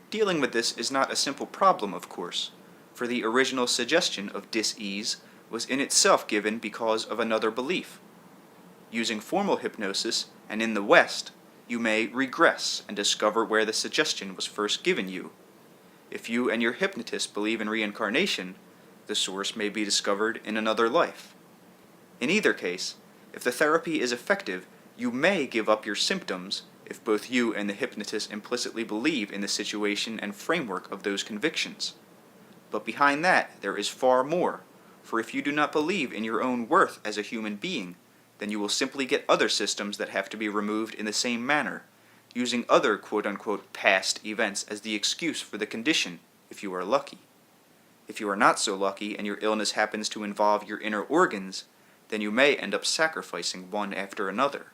Dealing with this is not a simple problem, of course, for the original suggestion of dis-ease was in itself given because of another belief. Using formal hypnosis, and in the West, you may regress and discover where the suggestion was first given you. If you and your hypnotist believe in reincarnation, the source may be discovered in another life. In either case, if the therapy is effective, you may give up your symptoms if both you and the hypnotist implicitly believe in the situation and framework of those convictions. But behind that, there is far more, for if you do not believe in your own worth as a human being, then you will simply get other systems that have to be removed in the same manner, using other quote-unquote past events as the excuse for the condition, if you are lucky. If you are not so lucky and your illness happens to involve your inner organs, then you may end up sacrificing one after another.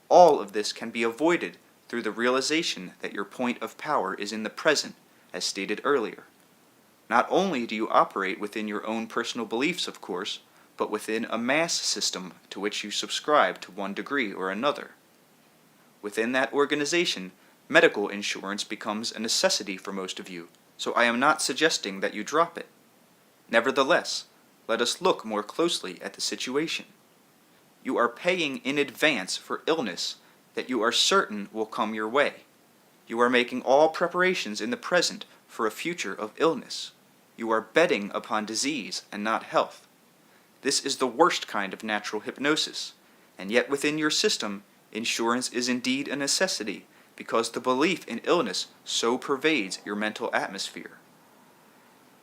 All of this can be avoided through the realization that your point of power is in the present, as stated earlier. Not only do you operate within your own personal beliefs, of course, but within a mass system to which you subscribe to one degree or another. Within that organization, medical insurance becomes a necessity for most of you, so I am not suggesting that you drop it. Nevertheless, let us look more closely at the situation. You are paying in advance for illness that you are certain will come your way. You are making all preparations in the present for a future of illness. You are betting upon disease and not health. This is the worst kind of natural hypnosis, and yet within your system, insurance is indeed a necessity because the belief in illness so pervades your mental atmosphere.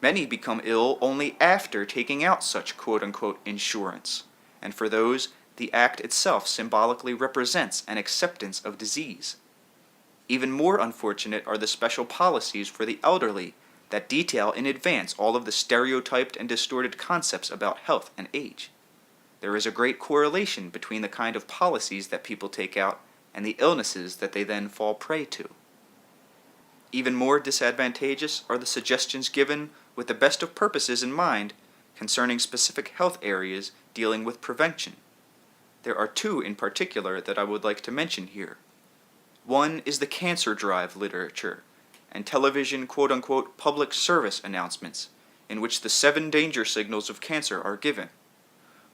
Many become ill only after taking out such quote-unquote insurance, and for those, the act itself symbolically represents an acceptance of disease. Even more unfortunate are the special policies for the elderly that detail in advance all of the stereotyped and distorted concepts about health and age. There is a great correlation between the kind of policies that people take out and the illnesses that they then fall prey to. Even more disadvantageous are the suggestions given with the best of purposes in mind concerning specific health areas dealing with prevention. There are two in particular that I would like to mention here. One is the cancer drive literature and television quote-unquote public service announcements in which the 7 danger signals of cancer are given.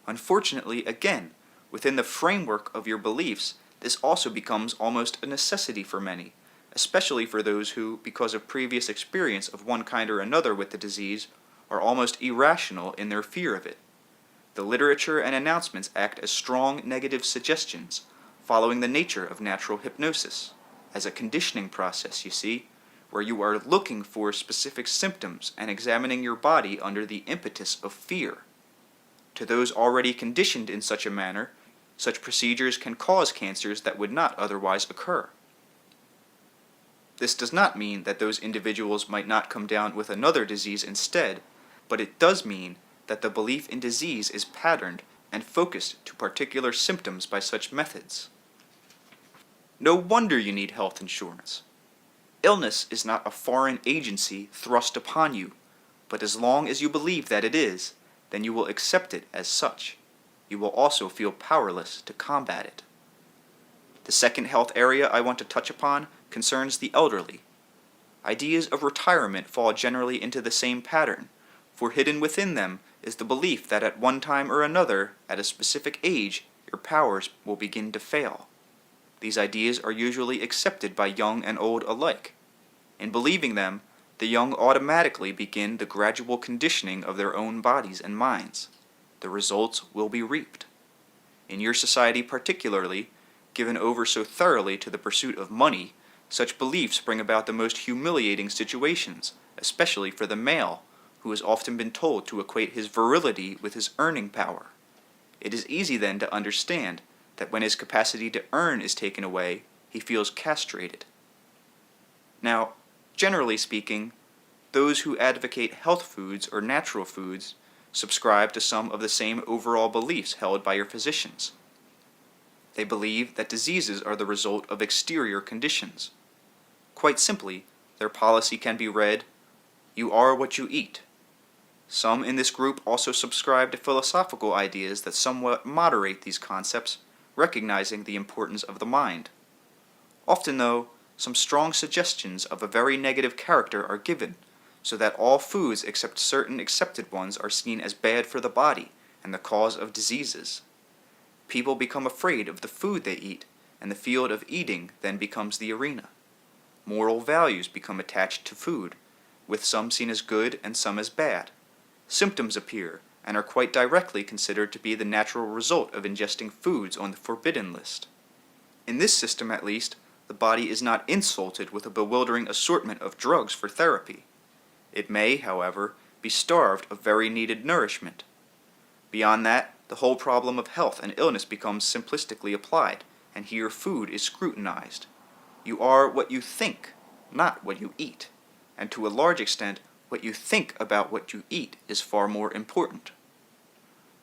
Unfortunately, again, within the framework of your beliefs, this also becomes almost a necessity for many, especially for those who, because of previous experience of one kind or another with the disease, are almost irrational in their fear of it. The literature and announcements act as strong negative suggestions, following the nature of natural hypnosis, as a conditioning process, you see, where you are looking for specific symptoms and examining your body under the impetus of fear. To those already conditioned in such a manner, such procedures can cause cancers that would not otherwise occur. This does not mean that those individuals might not come down with another disease instead, but it does mean that the belief in disease is patterned and focused to particular symptoms by such methods. No wonder you need health insurance. Illness is not a foreign agency thrust upon you, but as long as you believe that it is, then you will accept it as such. You will also feel powerless to combat it. The second health area I want to touch upon concerns the elderly. Ideas of retirement fall generally into the same pattern, for hidden within them is the belief that at one time or another, at a specific age, your powers will begin to fail. These ideas are usually accepted by young and old alike. In believing them, the young automatically begin the gradual conditioning of their own bodies and minds. The results will be reaped. In your society particularly, given over so thoroughly to the pursuit of money, such beliefs bring about the most humiliating situations, especially for the male, who has often been told to equate his virility with his earning power. It is easy then to understand that when his capacity to earn is taken away, he feels castrated. Now, generally speaking, those who advocate health foods or natural foods subscribe to some of the same overall beliefs held by your physicians. They believe that diseases are the result of exterior conditions. Quite simply, their policy can be read, "You are what you eat." Some in this group also subscribe to philosophical ideas that somewhat moderate these concepts, recognizing the importance of the mind. Often, though, some strong suggestions of a very negative character are given, so that all foods except certain accepted ones are seen as bad for the body and the cause of diseases. People become afraid of the food they eat, and the field of eating then becomes the arena. Moral values become attached to food, with some seen as good and some as bad. Symptoms appear, and are quite directly considered to be the natural result of ingesting foods on the forbidden list. In this system, at least, the body is not insulted with a bewildering assortment of drugs for therapy. It may, however, be starved of very needed nourishment. Beyond that, the whole problem of health and illness becomes simplistically applied, and here food is scrutinized. You are what you think, not what you eat, and to a large extent, what you think about what you eat is far more important.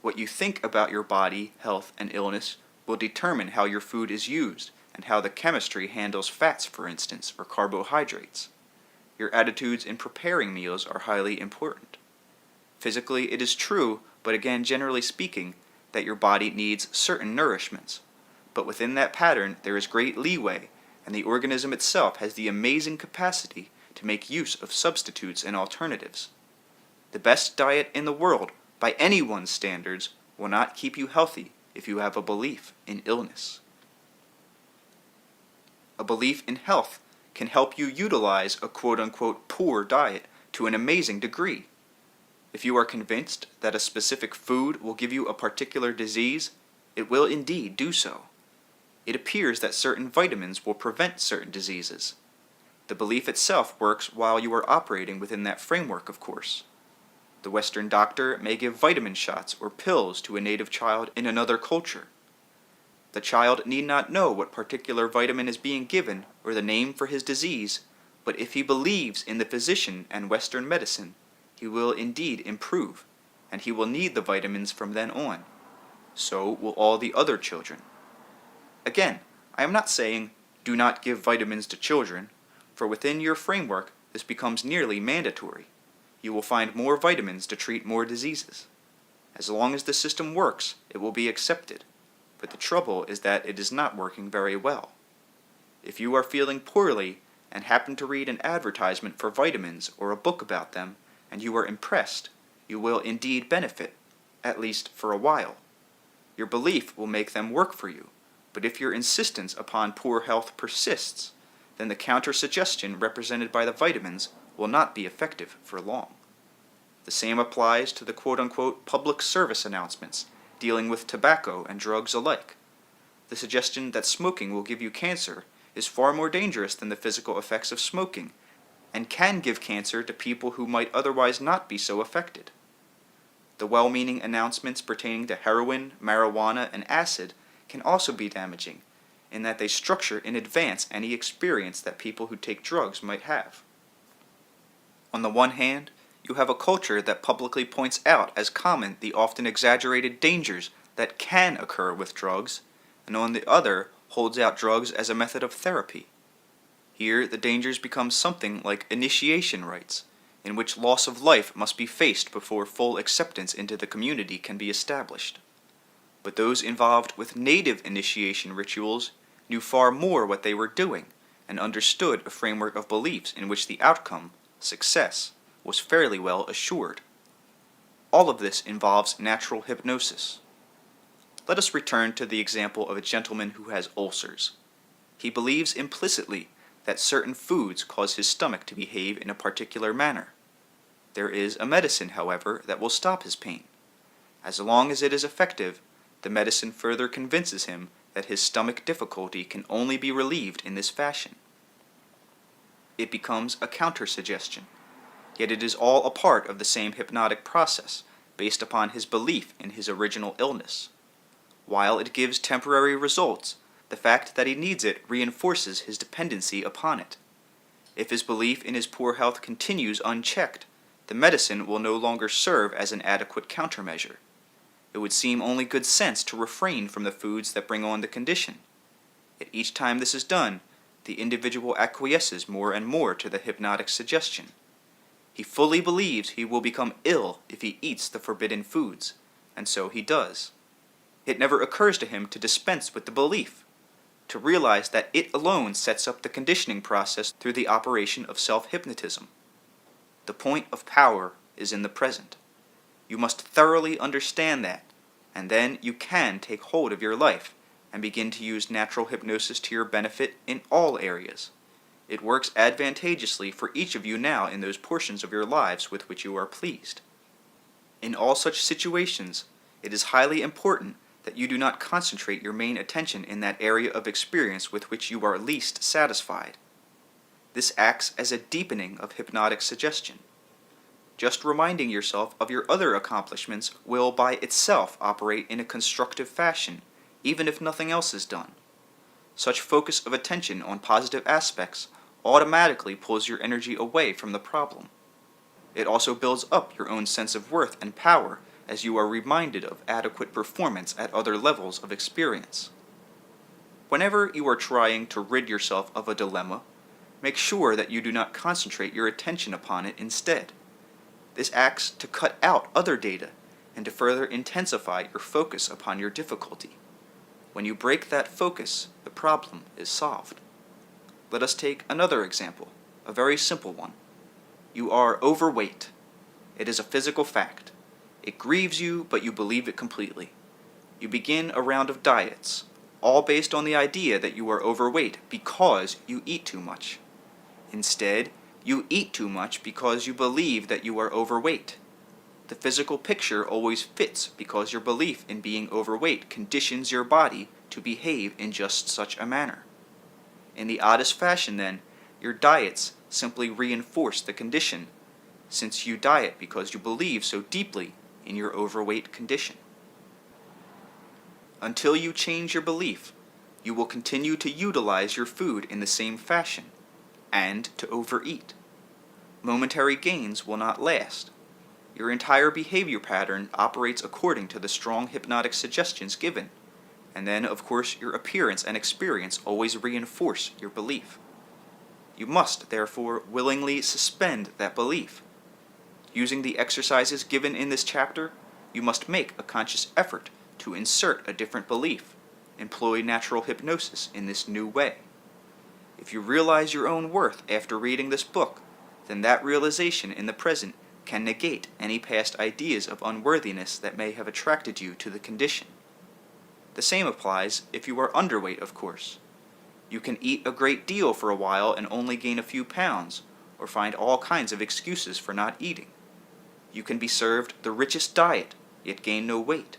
What you think about your body, health, and illness will determine how your food is used and how the chemistry handles fats, for instance, or carbohydrates. Your attitudes in preparing meals are highly important. Physically, it is true, but again, generally speaking, that your body needs certain nourishments. But within that pattern, there is great leeway, and the organism itself has the amazing capacity to make use of substitutes and alternatives. The best diet in the world, by anyone's standards, will not keep you healthy if you have a belief in illness. A belief in health can help you utilize a quote-unquote poor diet to an amazing degree. If you are convinced that a specific food will give you a particular disease, it will indeed do so. It appears that certain vitamins will prevent certain diseases. The belief itself works while you are operating within that framework, of course. The Western doctor may give vitamin shots or pills to a native child in another culture. The child need not know what particular vitamin is being given or the name for his disease, but if he believes in the physician and Western medicine, he will indeed improve, and he will need the vitamins from then on. So will all the other children. Again, I am not saying, do not give vitamins to children, for within your framework this becomes nearly mandatory. You will find more vitamins to treat more diseases. As long as the system works, it will be accepted, but the trouble is that it is not working very well. If you are feeling poorly and happen to read an advertisement for vitamins or a book about them, and you are impressed, you will indeed benefit, at least for a while. Your belief will make them work for you, but if your insistence upon poor health persists, then the counter-suggestion represented by the vitamins will not be effective for long. The same applies to the quote-unquote public service announcements dealing with tobacco and drugs alike. The suggestion that smoking will give you cancer is far more dangerous than the physical effects of smoking, and can give cancer to people who might otherwise not be so affected. The well-meaning announcements pertaining to heroin, marijuana, and acid can also be damaging, in that they structure in advance any experience that people who take drugs might have. On the one hand, you have a culture that publicly points out as common the often exaggerated dangers that can occur with drugs, and on the other holds out drugs as a method of therapy. Here, the dangers become something like initiation rites, in which loss of life must be faced before full acceptance into the community can be established. But those involved with native initiation rituals knew far more what they were doing, and understood a framework of beliefs in which the outcome, success, was fairly well assured. All of this involves natural hypnosis. Let us return to the example of a gentleman who has ulcers. He believes implicitly that certain foods cause his stomach to behave in a particular manner. There is a medicine, however, that will stop his pain. As long as it is effective, the medicine further convinces him that his stomach difficulty can only be relieved in this fashion. It becomes a counter-suggestion, yet it is all a part of the same hypnotic process, based upon his belief in his original illness. While it gives temporary results, the fact that he needs it reinforces his dependency upon it. If his belief in his poor health continues unchecked, the medicine will no longer serve as an adequate countermeasure. It would seem only good sense to refrain from the foods that bring on the condition. Yet each time this is done, the individual acquiesces more and more to the hypnotic suggestion. He fully believes he will become ill if he eats the forbidden foods, and so he does. It never occurs to him to dispense with the belief. to realize that it alone sets up the conditioning process through the operation of self-hypnotism. The point of power is in the present. You must thoroughly understand that, and then you can take hold of your life and begin to use natural hypnosis to your benefit in all areas. It works advantageously for each of you now in those portions of your lives with which you are pleased. In all such situations, it is highly important that you do not concentrate your main attention in that area of experience with which you are least satisfied. This acts as a deepening of hypnotic suggestion. Just reminding yourself of your other accomplishments will by itself operate in a constructive fashion, even if nothing else is done. Such focus of attention on positive aspects automatically pulls your energy away from the problem. It also builds up your own sense of worth and power as you are reminded of adequate performance at other levels of experience. Whenever you are trying to rid yourself of a dilemma, make sure that you do not concentrate your attention upon it instead. This acts to cut out other data and to further intensify your focus upon your difficulty. When you break that focus, the problem is solved. Let us take another example, a very simple one. You are overweight. It is a physical fact. It grieves you, but you believe it completely. You begin a round of diets, all based on the idea that you are overweight because you eat too much. Instead, you eat too much because you believe that you are overweight. The physical picture always fits because your belief in being overweight conditions your body to behave in just such a manner. In the oddest fashion, then, your diets simply reinforce the condition, since you diet because you believe so deeply in your overweight condition. Until you change your belief, you will continue to utilize your food in the same fashion, and to overeat. Momentary gains will not last. Your entire behavior pattern operates according to the strong hypnotic suggestions given, and then, of course, your appearance and experience always reinforce your belief. You must, therefore, willingly suspend that belief. Using the exercises given in this chapter, you must make a conscious effort to insert a different belief, employ natural hypnosis in this new way. If you realize your own worth after reading this book, then that realization in the present can negate any past ideas of unworthiness that may have attracted you to the condition. The same applies if you are underweight, of course. You can eat a great deal for a while and only gain a few pounds, or find all kinds of excuses for not eating. You can be served the richest diet, yet gain no weight.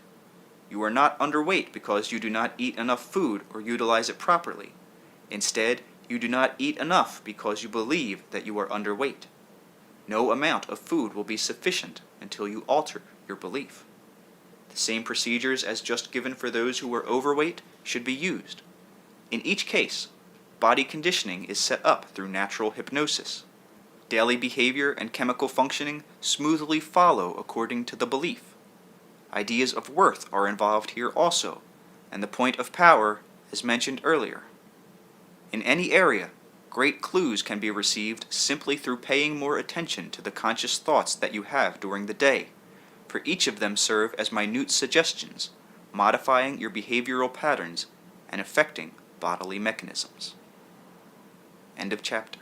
You are not underweight because you do not eat enough food or utilize it properly. Instead, you do not eat enough because you believe that you are underweight. No amount of food will be sufficient until you alter your belief. The same procedures as just given for those who are overweight should be used. In each case, body conditioning is set up through natural hypnosis. Daily behavior and chemical functioning smoothly follow according to the belief. Ideas of worth are involved here also, and the point of power, as mentioned earlier. In any area, great clues can be received simply through paying more attention to the conscious thoughts that you have during the day, for each of them serve as minute suggestions, modifying your behavioral patterns and affecting bodily mechanisms. End of chapter.